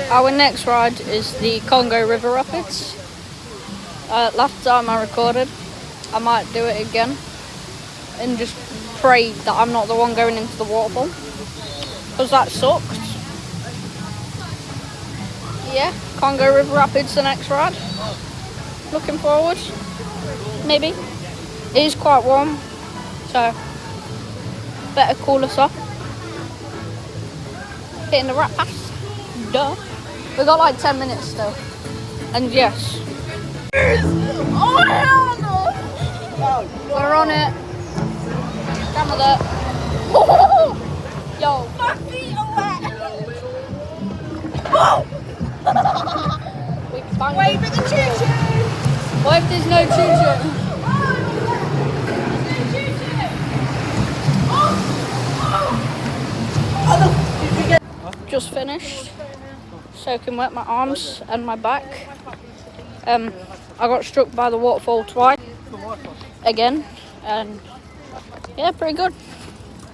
Our next ride is the Congo River Rapids. Last time I recorded, I might do it again and just pray that I'm not the one going into the waterfall, because that sucked. Yeah, Congo River Rapids, the next ride. Looking forward. Maybe. It is quite warm, so better cool us off. Hitting the rat pass. Duh. We got like 10 minutes still. And yes. Oh hell no! We're on it. Camera there. Yo. My feet are wet! We banged Wait it. for the choo-choo! What if there's no choo-choo? Just finished. Soaking wet my arms and my back. I got struck by the waterfall twice. Again. And yeah, pretty good.